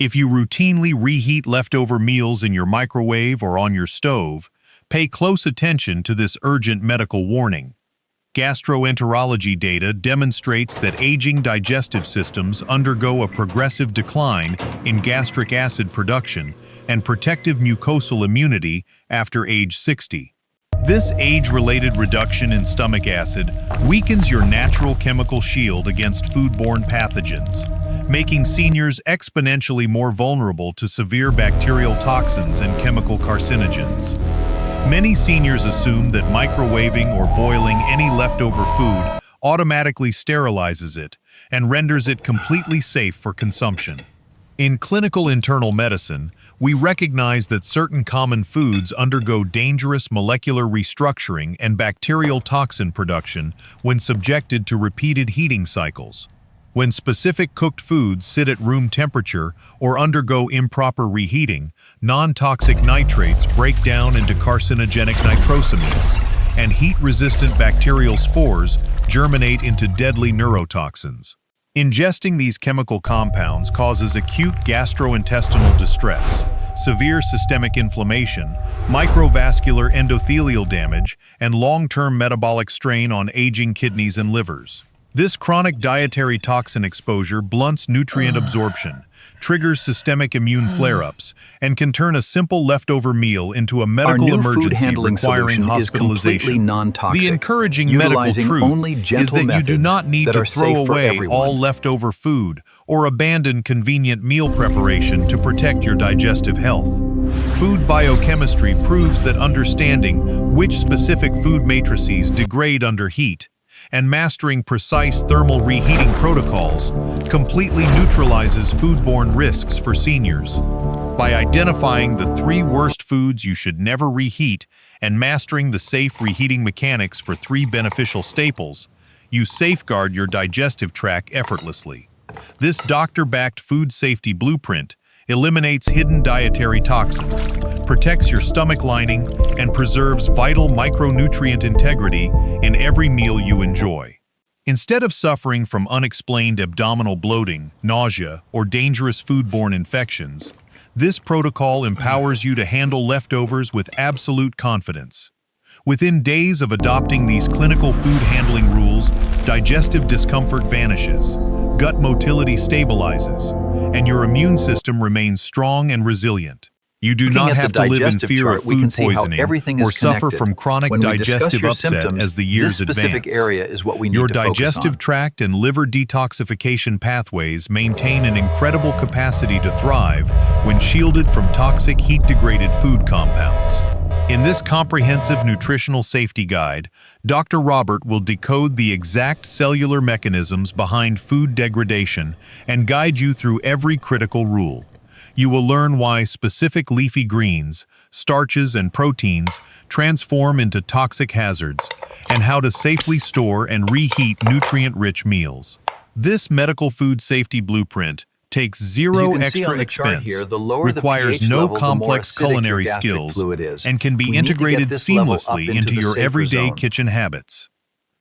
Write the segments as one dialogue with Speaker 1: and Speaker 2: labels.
Speaker 1: If you routinely reheat leftover meals in your microwave or on your stove, pay close attention to this urgent medical warning. Gastroenterology data demonstrates that aging digestive systems undergo a progressive decline in gastric acid production and protective mucosal immunity after age 60. This age-related reduction in stomach acid weakens your natural chemical shield against foodborne pathogens, making seniors exponentially more vulnerable to severe bacterial toxins and chemical carcinogens. Many seniors assume that microwaving or boiling any leftover food automatically sterilizes it and renders it completely safe for consumption. In clinical internal medicine, we recognize that certain common foods undergo dangerous molecular restructuring and bacterial toxin production when subjected to repeated heating cycles. When specific cooked foods sit at room temperature or undergo improper reheating, non-toxic nitrates break down into carcinogenic nitrosamines, and heat-resistant bacterial spores germinate into deadly neurotoxins. Ingesting these chemical compounds causes acute gastrointestinal distress, severe systemic inflammation, microvascular endothelial damage, and long-term metabolic strain on aging kidneys and livers. This chronic dietary toxin exposure blunts nutrient absorption, triggers systemic immune flare-ups, and can turn a simple leftover meal into a medical emergency requiring hospitalization. The encouraging medical truth is that you do not need to throw away all leftover food or abandon convenient meal preparation to protect your digestive health. Food biochemistry proves that understanding which specific food matrices degrade under heat and mastering precise thermal reheating protocols completely neutralizes foodborne risks for seniors. By identifying the 3 worst foods you should never reheat and mastering the safe reheating mechanics for 3 beneficial staples, you safeguard your digestive tract effortlessly. This doctor-backed food safety blueprint eliminates hidden dietary toxins, protects your stomach lining, and preserves vital micronutrient integrity in every meal you enjoy. Instead of suffering from unexplained abdominal bloating, nausea, or dangerous foodborne infections, this protocol empowers you to handle leftovers with absolute confidence. Within days of adopting these clinical food handling rules, digestive discomfort vanishes, gut motility stabilizes, and your immune system remains strong and resilient. You do not have to live in fear of food poisoning or suffer from chronic digestive upset as the years advance. Your digestive tract and liver detoxification pathways maintain an incredible capacity to thrive when shielded from toxic heat-degraded food compounds. In this comprehensive nutritional safety guide, Dr. Robbert will decode the exact cellular mechanisms behind food degradation and guide you through every critical rule. You will learn why specific leafy greens, starches, and proteins transform into toxic hazards, and how to safely store and reheat nutrient-rich meals. This medical food safety blueprint takes zero extra expense, requires no complex culinary skills, and can be integrated seamlessly into your everyday kitchen habits.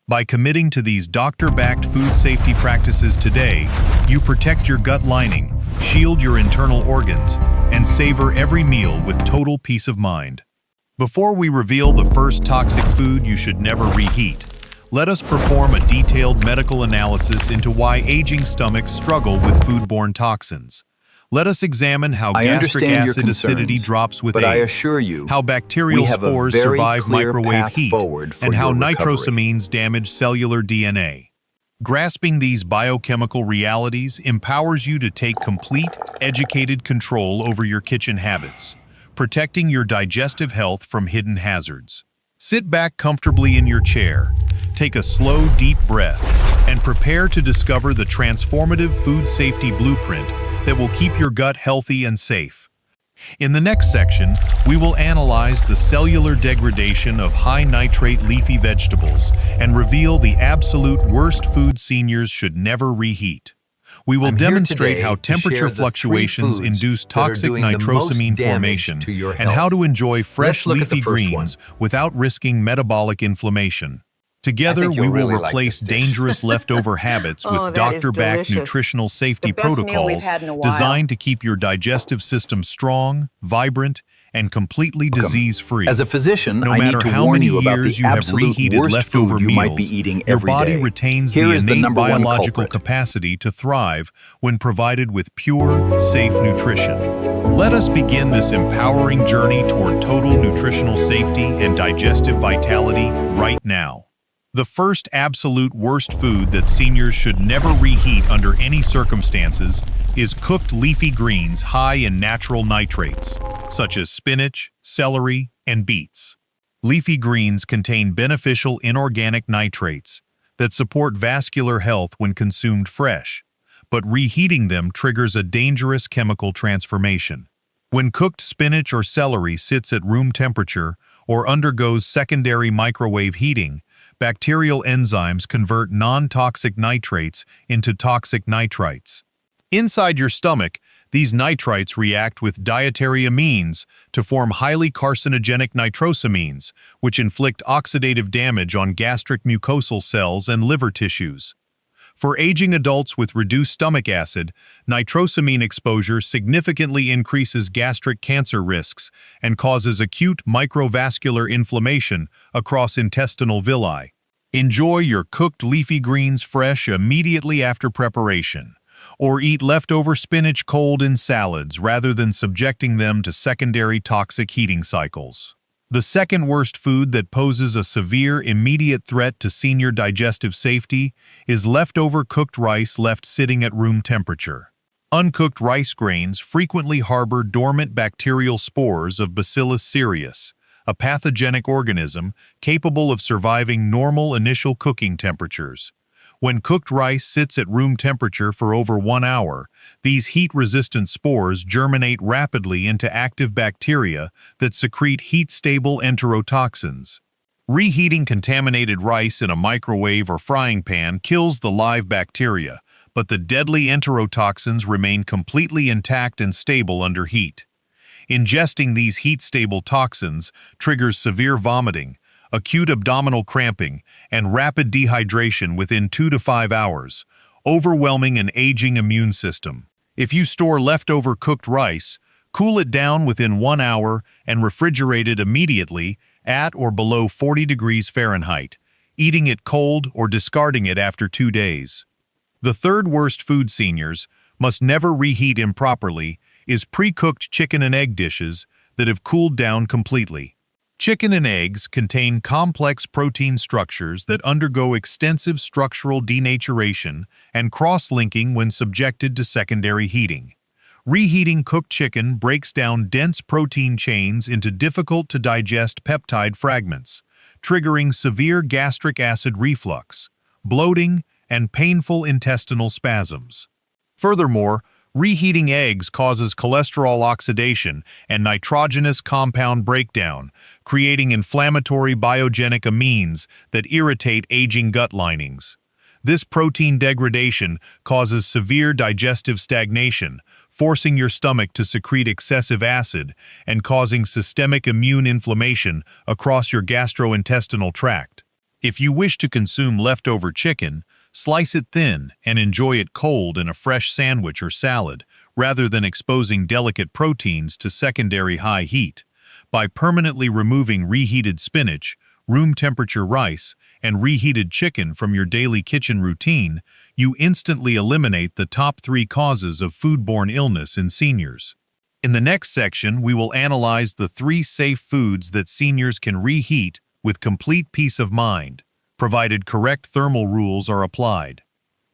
Speaker 1: By committing to these doctor-backed food safety practices today, you protect your gut lining, shield your internal organs, and savor every meal with total peace of mind. Before we reveal the first toxic food you should never reheat, let us perform a detailed medical analysis into why aging stomachs struggle with foodborne toxins. Let us examine how gastric acid acidity drops with age, how bacterial spores survive microwave heat, and how nitrosamines damage cellular DNA. Grasping these biochemical realities empowers you to take complete, educated control over your kitchen habits, protecting your digestive health from hidden hazards. Sit back comfortably in your chair, take a slow, deep breath, and prepare to discover the transformative food safety blueprint that will keep your gut healthy and safe. In the next section, we will analyze the cellular degradation of high-nitrate leafy vegetables and reveal the absolute worst food seniors should never reheat. We will demonstrate how temperature fluctuations induce toxic nitrosamine formation and how to enjoy fresh leafy greens without risking metabolic inflammation.
Speaker 2: I
Speaker 1: Together,
Speaker 2: think
Speaker 1: we
Speaker 2: you'll
Speaker 1: will
Speaker 2: really like
Speaker 1: replace
Speaker 2: this dish.
Speaker 1: dangerous leftover habits
Speaker 3: Oh,
Speaker 1: with
Speaker 3: that is
Speaker 1: doctor-backed
Speaker 3: delicious.
Speaker 1: nutritional safety
Speaker 3: The best meal we've
Speaker 1: protocols
Speaker 3: had in a while.
Speaker 1: designed to keep your digestive system strong, vibrant, and completely disease-free.
Speaker 2: As a physician,
Speaker 1: No
Speaker 2: I need
Speaker 1: matter
Speaker 2: to
Speaker 1: how
Speaker 2: warn
Speaker 1: many
Speaker 2: you about the
Speaker 1: years you have
Speaker 2: absolute
Speaker 1: reheated
Speaker 2: worst
Speaker 1: leftover
Speaker 2: food you might be
Speaker 1: meals,
Speaker 2: eating
Speaker 1: your
Speaker 2: every
Speaker 1: body
Speaker 2: day.
Speaker 1: retains
Speaker 2: Here
Speaker 1: the
Speaker 2: is the
Speaker 1: innate
Speaker 2: number one
Speaker 1: biological
Speaker 2: culprit.
Speaker 1: capacity to thrive when provided with pure, safe nutrition. Let us begin this empowering journey toward total nutritional safety and digestive vitality right now. The first absolute worst food that seniors should never reheat under any circumstances is cooked leafy greens high in natural nitrates, such as spinach, celery, and beets. Leafy greens contain beneficial inorganic nitrates that support vascular health when consumed fresh, but reheating them triggers a dangerous chemical transformation. When cooked spinach or celery sits at room temperature or undergoes secondary microwave heating, bacterial enzymes convert non-toxic nitrates into toxic nitrites. Inside your stomach, these nitrites react with dietary amines to form highly carcinogenic nitrosamines, which inflict oxidative damage on gastric mucosal cells and liver tissues. For aging adults with reduced stomach acid, nitrosamine exposure significantly increases gastric cancer risks and causes acute microvascular inflammation across intestinal villi. Enjoy your cooked leafy greens fresh immediately after preparation, or eat leftover spinach cold in salads rather than subjecting them to secondary toxic heating cycles. The second worst food that poses a severe, immediate threat to senior digestive safety is leftover cooked rice left sitting at room temperature. Uncooked rice grains frequently harbor dormant bacterial spores of Bacillus cereus, a pathogenic organism capable of surviving normal initial cooking temperatures. When cooked rice sits at room temperature for over 1 hour, these heat-resistant spores germinate rapidly into active bacteria that secrete heat-stable enterotoxins. Reheating contaminated rice in a microwave or frying pan kills the live bacteria, but the deadly enterotoxins remain completely intact and stable under heat. Ingesting these heat-stable toxins triggers severe vomiting, acute abdominal cramping, and rapid dehydration within 2 to 5 hours, overwhelming an aging immune system. If you store leftover cooked rice, cool it down within 1 hour and refrigerate it immediately at or below 40 degrees Fahrenheit, eating it cold or discarding it after 2 days. The third worst food seniors must never reheat improperly is pre-cooked chicken and egg dishes that have cooled down completely. Chicken and eggs contain complex protein structures that undergo extensive structural denaturation and cross-linking when subjected to secondary heating. Reheating cooked chicken breaks down dense protein chains into difficult-to-digest peptide fragments, triggering severe gastric acid reflux, bloating, and painful intestinal spasms. Furthermore, reheating eggs causes cholesterol oxidation and nitrogenous compound breakdown, creating inflammatory biogenic amines that irritate aging gut linings. This protein degradation causes severe digestive stagnation, forcing your stomach to secrete excessive acid and causing systemic immune inflammation across your gastrointestinal tract. If you wish to consume leftover chicken, slice it thin and enjoy it cold in a fresh sandwich or salad, rather than exposing delicate proteins to secondary high heat. By permanently removing reheated spinach, room temperature rice, and reheated chicken from your daily kitchen routine, you instantly eliminate the top 3 causes of foodborne illness in seniors. In the next section, we will analyze the 3 safe foods that seniors can reheat with complete peace of mind, provided correct thermal rules are applied.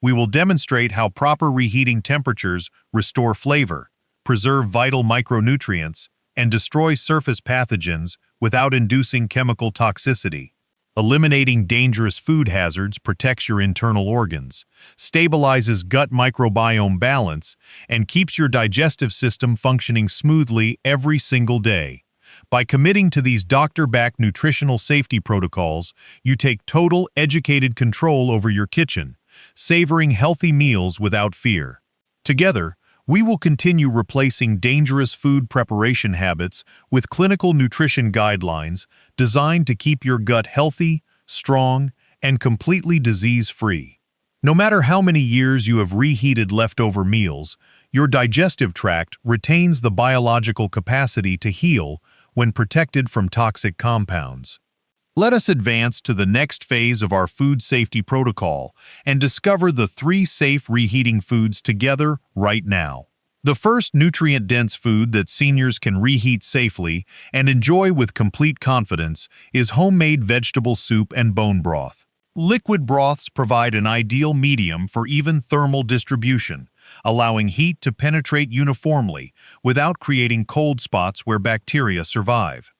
Speaker 1: We will demonstrate how proper reheating temperatures restore flavor, preserve vital micronutrients, and destroy surface pathogens without inducing chemical toxicity. Eliminating dangerous food hazards protects your internal organs, stabilizes gut microbiome balance, and keeps your digestive system functioning smoothly every single day. By committing to these doctor-backed nutritional safety protocols, you take total, educated control over your kitchen, savoring healthy meals without fear. Together, we will continue replacing dangerous food preparation habits with clinical nutrition guidelines designed to keep your gut healthy, strong, and completely disease-free. No matter how many years you have reheated leftover meals, your digestive tract retains the biological capacity to heal when protected from toxic compounds. Let us advance to the next phase of our food safety protocol and discover the 3 safe reheating foods together right now. The first nutrient-dense food that seniors can reheat safely and enjoy with complete confidence is homemade vegetable soup and bone broth. Liquid broths provide an ideal medium for even thermal distribution, allowing heat to penetrate uniformly without creating cold spots where bacteria survive.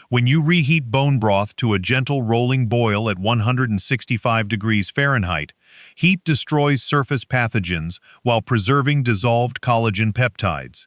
Speaker 1: When you reheat bone broth to a gentle rolling boil at 165 degrees Fahrenheit, heat destroys surface pathogens while preserving dissolved collagen peptides.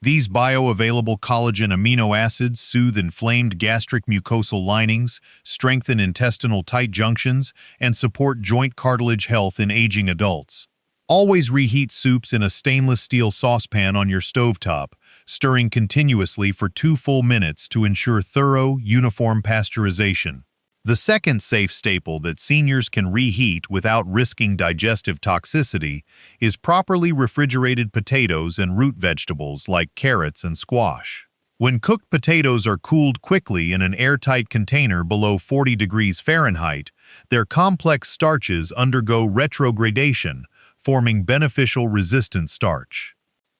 Speaker 1: These bioavailable collagen amino acids soothe inflamed gastric mucosal linings, strengthen intestinal tight junctions, and support joint cartilage health in aging adults. Always reheat soups in a stainless steel saucepan on your stovetop, stirring continuously for 2 full minutes to ensure thorough, uniform pasteurization. The second safe staple that seniors can reheat without risking digestive toxicity is properly refrigerated potatoes and root vegetables like carrots and squash. When cooked potatoes are cooled quickly in an airtight container below 40 degrees Fahrenheit, their complex starches undergo retrogradation, forming beneficial resistant starch.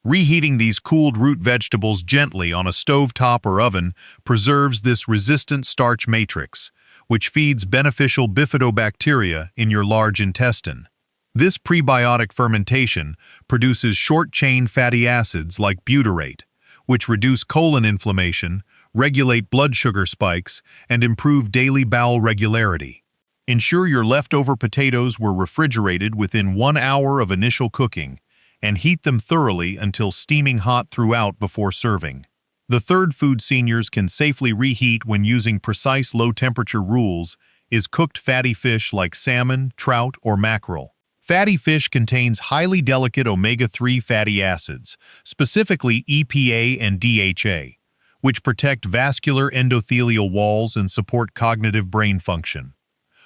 Speaker 1: Reheating these cooled root vegetables gently on a stovetop or oven preserves this resistant starch matrix, which feeds beneficial bifidobacteria in your large intestine. This prebiotic fermentation produces short-chain fatty acids like butyrate, which reduce colon inflammation, regulate blood sugar spikes, and improve daily bowel regularity. Ensure your leftover potatoes were refrigerated within 1 hour of initial cooking, and heat them thoroughly until steaming hot throughout before serving. The third food seniors can safely reheat when using precise low-temperature rules is cooked fatty fish like salmon, trout, or mackerel. Fatty fish contains highly delicate omega-3 fatty acids, specifically EPA and DHA, which protect vascular endothelial walls and support cognitive brain function.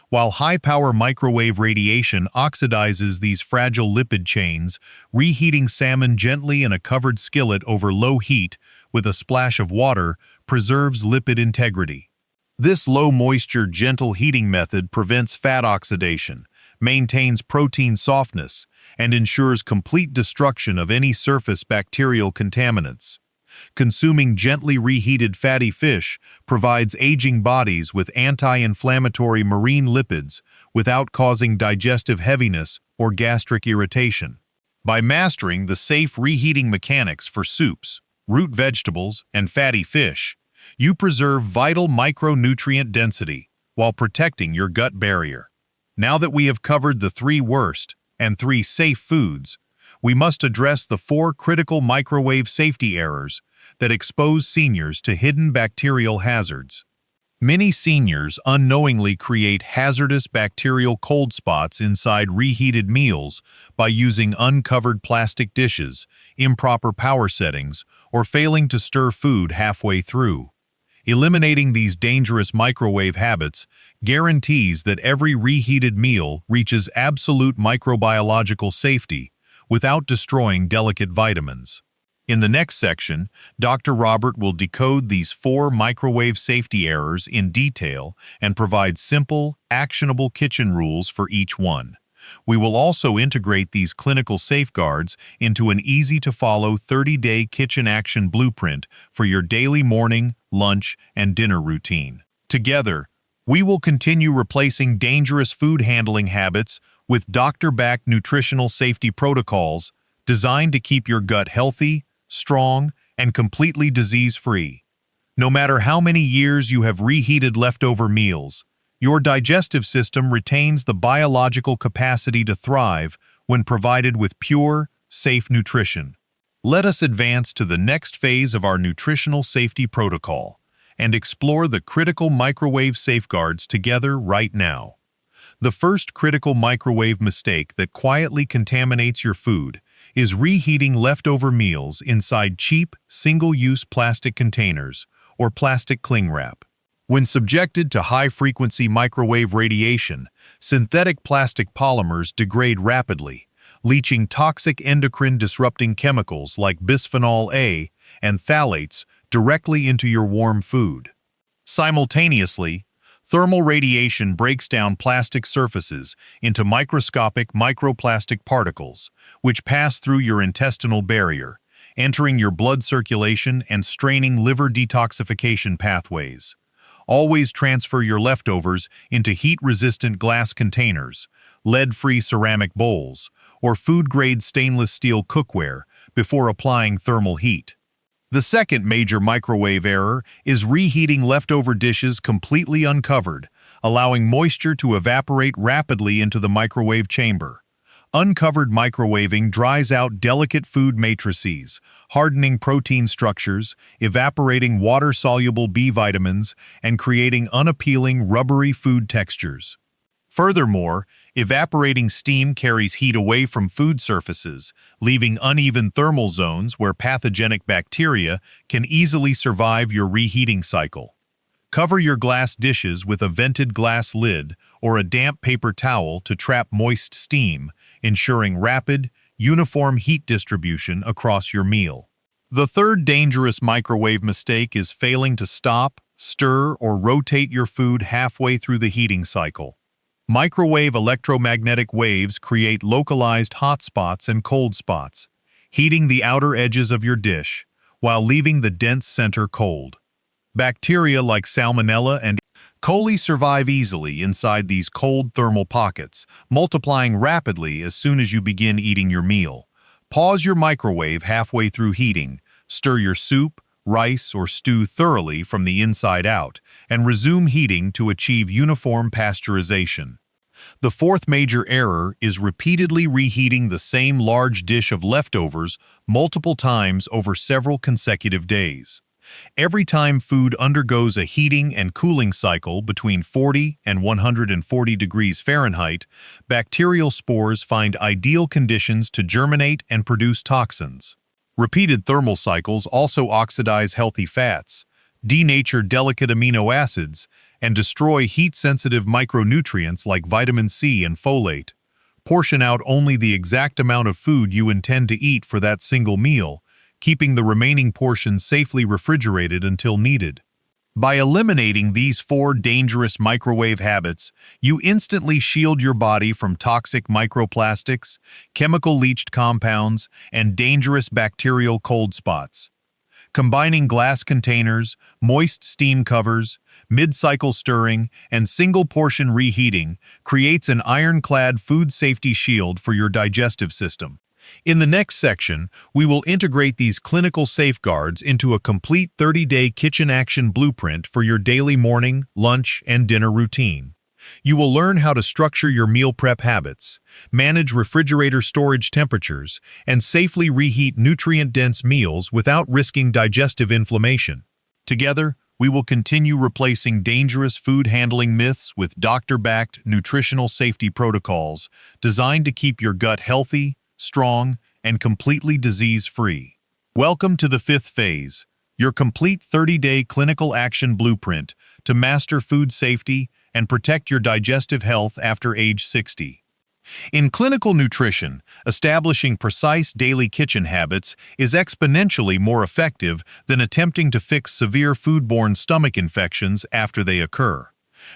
Speaker 1: While high-power microwave radiation oxidizes these fragile lipid chains, reheating salmon gently in a covered skillet over low heat with a splash of water preserves lipid integrity. This low-moisture, gentle heating method prevents fat oxidation, maintains protein softness, and ensures complete destruction of any surface bacterial contaminants. Consuming gently reheated fatty fish provides aging bodies with anti-inflammatory marine lipids without causing digestive heaviness or gastric irritation. By mastering the safe reheating mechanics for soups, root vegetables, and fatty fish, you preserve vital micronutrient density while protecting your gut barrier. Now that we have covered the 3 worst and 3 safe foods, we must address the 4 critical microwave safety errors that expose seniors to hidden bacterial hazards. Many seniors unknowingly create hazardous bacterial cold spots inside reheated meals by using uncovered plastic dishes, improper power settings, or failing to stir food halfway through. Eliminating these dangerous microwave habits guarantees that every reheated meal reaches absolute microbiological safety without destroying delicate vitamins. In the next section, Dr. Robbert will decode these 4 microwave safety errors in detail and provide simple, actionable kitchen rules for each one. We will also integrate these clinical safeguards into an easy-to-follow 30-day kitchen action blueprint for your daily morning, lunch, and dinner routine. Together, we will continue replacing dangerous food handling habits with doctor-backed nutritional safety protocols designed to keep your gut healthy, strong, and completely disease-free. No matter how many years you have reheated leftover meals, your digestive system retains the biological capacity to thrive when provided with pure, safe nutrition. Let us advance to the next phase of our nutritional safety protocol and explore the critical microwave safeguards together right now. The first critical microwave mistake that quietly contaminates your food is reheating leftover meals inside cheap, single-use plastic containers or plastic cling wrap. When subjected to high-frequency microwave radiation, synthetic plastic polymers degrade rapidly, leaching toxic endocrine-disrupting chemicals like bisphenol A and phthalates directly into your warm food. Simultaneously, thermal radiation breaks down plastic surfaces into microscopic microplastic particles, which pass through your intestinal barrier, entering your blood circulation and straining liver detoxification pathways. Always transfer your leftovers into heat-resistant glass containers, lead-free ceramic bowls, or food-grade stainless steel cookware before applying thermal heat. The second major microwave error is reheating leftover dishes completely uncovered, allowing moisture to evaporate rapidly into the microwave chamber. Uncovered microwaving dries out delicate food matrices, hardening protein structures, evaporating water-soluble B vitamins, and creating unappealing rubbery food textures. Furthermore, evaporating steam carries heat away from food surfaces, leaving uneven thermal zones where pathogenic bacteria can easily survive your reheating cycle. Cover your glass dishes with a vented glass lid or a damp paper towel to trap moist steam, ensuring rapid, uniform heat distribution across your meal. The third dangerous microwave mistake is failing to stop, stir, or rotate your food halfway through the heating cycle. Microwave electromagnetic waves create localized hot spots and cold spots, heating the outer edges of your dish, while leaving the dense center cold. Bacteria like Salmonella and E. coli survive easily inside these cold thermal pockets, multiplying rapidly as soon as you begin eating your meal. Pause your microwave halfway through heating, stir your soup, rice, or stew thoroughly from the inside out, and resume heating to achieve uniform pasteurization. The fourth major error is repeatedly reheating the same large dish of leftovers multiple times over several consecutive days. Every time food undergoes a heating and cooling cycle between 40 and 140 degrees Fahrenheit, bacterial spores find ideal conditions to germinate and produce toxins. Repeated thermal cycles also oxidize healthy fats, denature delicate amino acids, and destroy heat-sensitive micronutrients like vitamin C and folate. Portion out only the exact amount of food you intend to eat for that single meal, keeping the remaining portions safely refrigerated until needed. By eliminating these 4 dangerous microwave habits, you instantly shield your body from toxic microplastics, chemical-leached compounds, and dangerous bacterial cold spots. Combining glass containers, moist steam covers, mid-cycle stirring, and single-portion reheating creates an ironclad food safety shield for your digestive system. In the next section, we will integrate these clinical safeguards into a complete 30-day kitchen action blueprint for your daily morning, lunch, and dinner routine. You will learn how to structure your meal prep habits, manage refrigerator storage temperatures, and safely reheat nutrient-dense meals without risking digestive inflammation. Together, we will continue replacing dangerous food handling myths with doctor-backed nutritional safety protocols designed to keep your gut healthy, strong, and completely disease-free. Welcome to the 5th phase, your complete 30-day clinical action blueprint to master food safety and protect your digestive health after age 60. In clinical nutrition, establishing precise daily kitchen habits is exponentially more effective than attempting to fix severe foodborne stomach infections after they occur.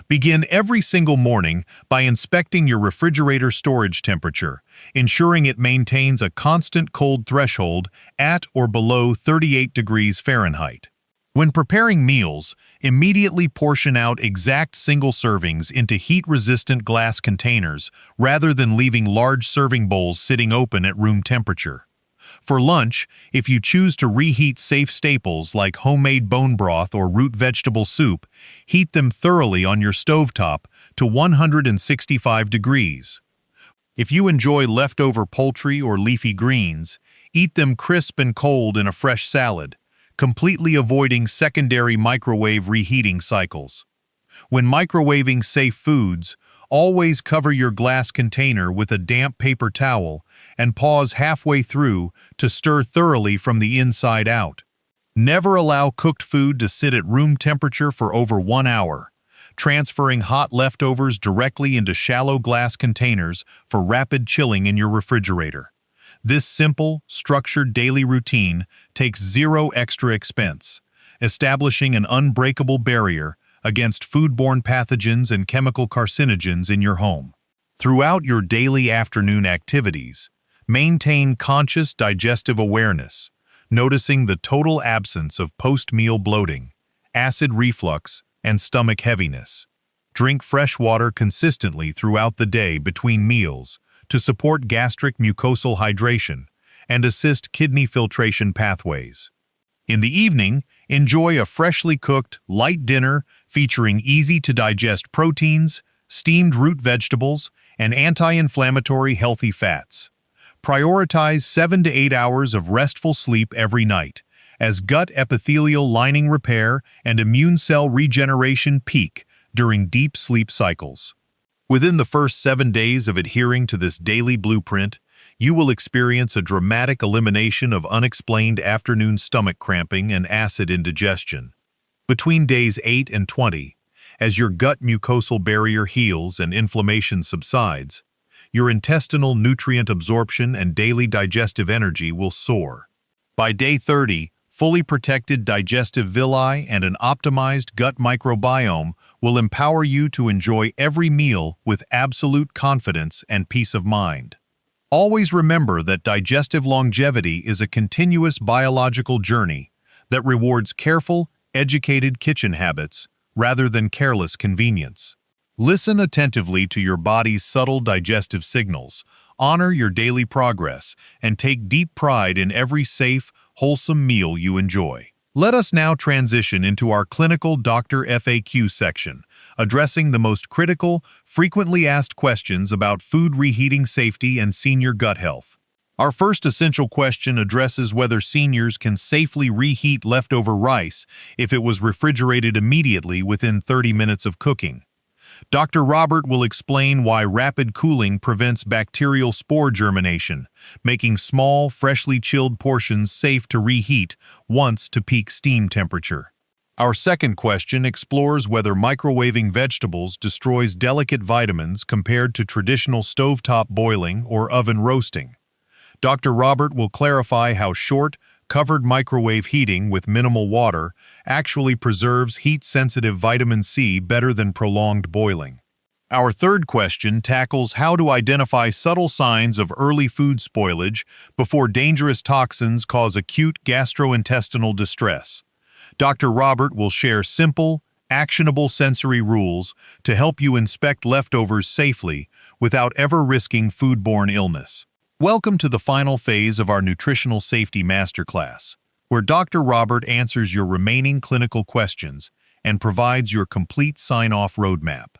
Speaker 1: Begin every single morning by inspecting your refrigerator storage temperature, ensuring it maintains a constant cold threshold at or below 38 degrees Fahrenheit. When preparing meals, immediately portion out exact single servings into heat-resistant glass containers rather than leaving large serving bowls sitting open at room temperature. For lunch, if you choose to reheat safe staples like homemade bone broth or root vegetable soup, heat them thoroughly on your stovetop to 165 degrees. If you enjoy leftover poultry or leafy greens, eat them crisp and cold in a fresh salad, completely avoiding secondary microwave reheating cycles. When microwaving safe foods, always cover your glass container with a damp paper towel and pause halfway through to stir thoroughly from the inside out. Never allow cooked food to sit at room temperature for over 1 hour, transferring hot leftovers directly into shallow glass containers for rapid chilling in your refrigerator. This simple, structured daily routine takes zero extra expense, establishing an unbreakable barrier against foodborne pathogens and chemical carcinogens in your home. Throughout your daily afternoon activities, maintain conscious digestive awareness, noticing the total absence of post-meal bloating, acid reflux, and stomach heaviness. Drink fresh water consistently throughout the day between meals to support gastric mucosal hydration and assist kidney filtration pathways. In the evening, enjoy a freshly cooked, light dinner featuring easy-to-digest proteins, steamed root vegetables, and anti-inflammatory healthy fats. Prioritize 7 to 8 hours of restful sleep every night, as gut epithelial lining repair and immune cell regeneration peak during deep sleep cycles. Within the first 7 days of adhering to this daily blueprint, you will experience a dramatic elimination of unexplained afternoon stomach cramping and acid indigestion. Between days 8 and 20, as your gut mucosal barrier heals and inflammation subsides, your intestinal nutrient absorption and daily digestive energy will soar. By day 30, fully protected digestive villi and an optimized gut microbiome will empower you to enjoy every meal with absolute confidence and peace of mind. Always remember that digestive longevity is a continuous biological journey that rewards careful, educated kitchen habits rather than careless convenience. Listen attentively to your body's subtle digestive signals, honor your daily progress, and take deep pride in every safe, wholesome meal you enjoy. Let us now transition into our clinical doctor FAQ section, addressing the most critical, frequently asked questions about food reheating safety and senior gut health. Our first essential question addresses whether seniors can safely reheat leftover rice if it was refrigerated immediately within 30 minutes of cooking. Dr. Robbert will explain why rapid cooling prevents bacterial spore germination, making small, freshly chilled portions safe to reheat once to peak steam temperature. Our second question explores whether microwaving vegetables destroys delicate vitamins compared to traditional stovetop boiling or oven roasting. Dr. Robbert will clarify how short, covered microwave heating with minimal water actually preserves heat-sensitive vitamin C better than prolonged boiling. Our third question tackles how to identify subtle signs of early food spoilage before dangerous toxins cause acute gastrointestinal distress. Dr. Robbert will share simple, actionable sensory rules to help you inspect leftovers safely without ever risking foodborne illness. Welcome to the final phase of our Nutritional Safety Masterclass, where Dr. Robbert answers your remaining clinical questions and provides your complete sign-off roadmap.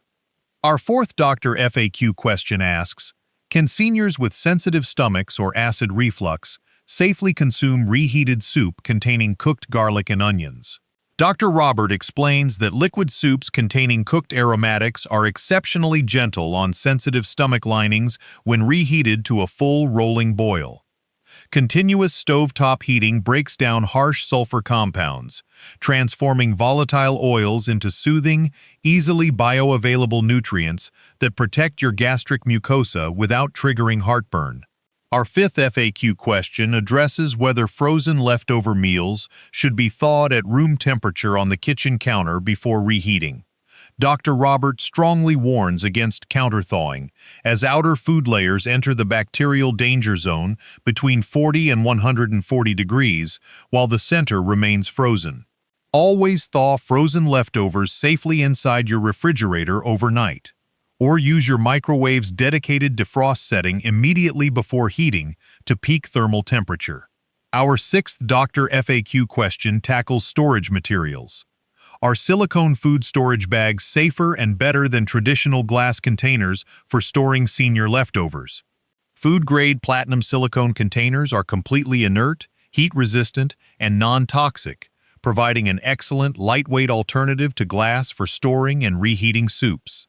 Speaker 1: Our fourth Dr. FAQ question asks, can seniors with sensitive stomachs or acid reflux safely consume reheated soup containing cooked garlic and onions? Dr. Robbert explains that liquid soups containing cooked aromatics are exceptionally gentle on sensitive stomach linings when reheated to a full rolling boil. Continuous stovetop heating breaks down harsh sulfur compounds, transforming volatile oils into soothing, easily bioavailable nutrients that protect your gastric mucosa without triggering heartburn. Our fifth FAQ question addresses whether frozen leftover meals should be thawed at room temperature on the kitchen counter before reheating. Dr. Robbert strongly warns against counter-thawing, as outer food layers enter the bacterial danger zone between 40 and 140 degrees, while the center remains frozen. Always thaw frozen leftovers safely inside your refrigerator overnight, or use your microwave's dedicated defrost setting immediately before heating to peak thermal temperature. Our sixth Dr. FAQ question tackles storage materials. Are silicone food storage bags safer and better than traditional glass containers for storing senior leftovers? Food-grade platinum silicone containers are completely inert, heat-resistant, and non-toxic, providing an excellent lightweight alternative to glass for storing and reheating soups.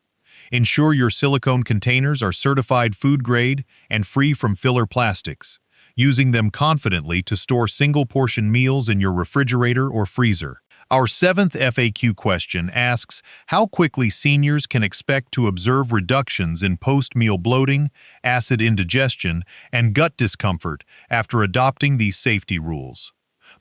Speaker 1: Ensure your silicone containers are certified food grade and free from filler plastics, using them confidently to store single-portion meals in your refrigerator or freezer. Our seventh FAQ question asks how quickly seniors can expect to observe reductions in post-meal bloating, acid indigestion, and gut discomfort after adopting these safety rules.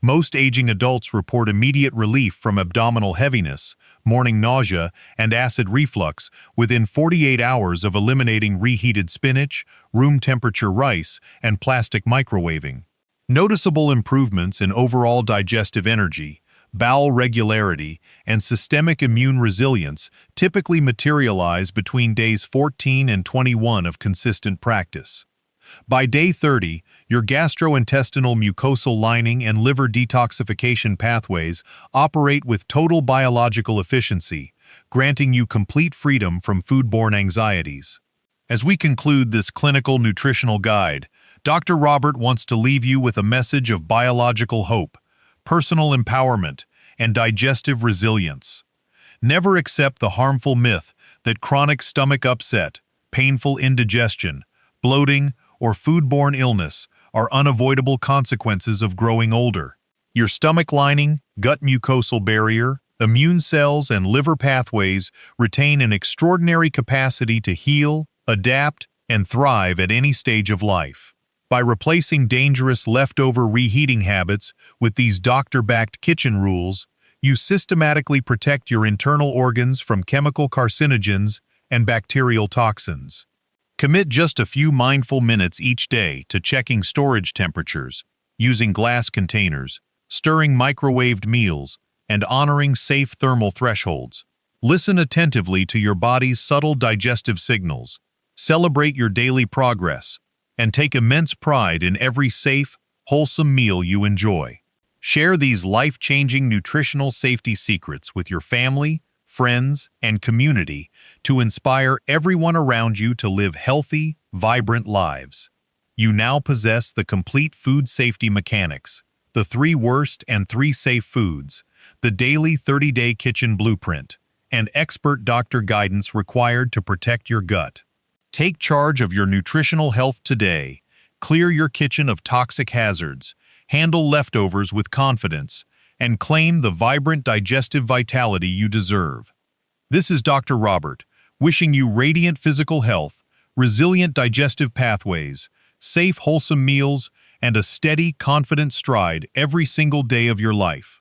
Speaker 1: Most aging adults report immediate relief from abdominal heaviness, morning nausea, and acid reflux within 48 hours of eliminating reheated spinach, room temperature rice, and plastic microwaving. Noticeable improvements in overall digestive energy, bowel regularity, and systemic immune resilience typically materialize between days 14 and 21 of consistent practice. By day 30, your gastrointestinal mucosal lining and liver detoxification pathways operate with total biological efficiency, granting you complete freedom from foodborne anxieties. As we conclude this clinical nutritional guide, Dr. Robbert wants to leave you with a message of biological hope, personal empowerment, and digestive resilience. Never accept the harmful myth that chronic stomach upset, painful indigestion, bloating, or foodborne illness are unavoidable consequences of growing older. Your stomach lining, gut mucosal barrier, immune cells, and liver pathways retain an extraordinary capacity to heal, adapt, and thrive at any stage of life. By replacing dangerous leftover reheating habits with these doctor-backed kitchen rules, you systematically protect your internal organs from chemical carcinogens and bacterial toxins. Commit just a few mindful minutes each day to checking storage temperatures, using glass containers, stirring microwaved meals, and honoring safe thermal thresholds. Listen attentively to your body's subtle digestive signals, celebrate your daily progress, and take immense pride in every safe, wholesome meal you enjoy. Share these life-changing nutritional safety secrets with your family, friends, and community to inspire everyone around you to live healthy, vibrant lives. You now possess the complete food safety mechanics, the 3 worst and 3 safe foods, the daily 30-day kitchen blueprint, and expert doctor guidance required to protect your gut. Take charge of your nutritional health today. Clear your kitchen of toxic hazards, handle leftovers with confidence, and claim the vibrant digestive vitality you deserve. This is Dr. Robbert, wishing you radiant physical health, resilient digestive pathways, safe, wholesome meals, and a steady, confident stride every single day of your life.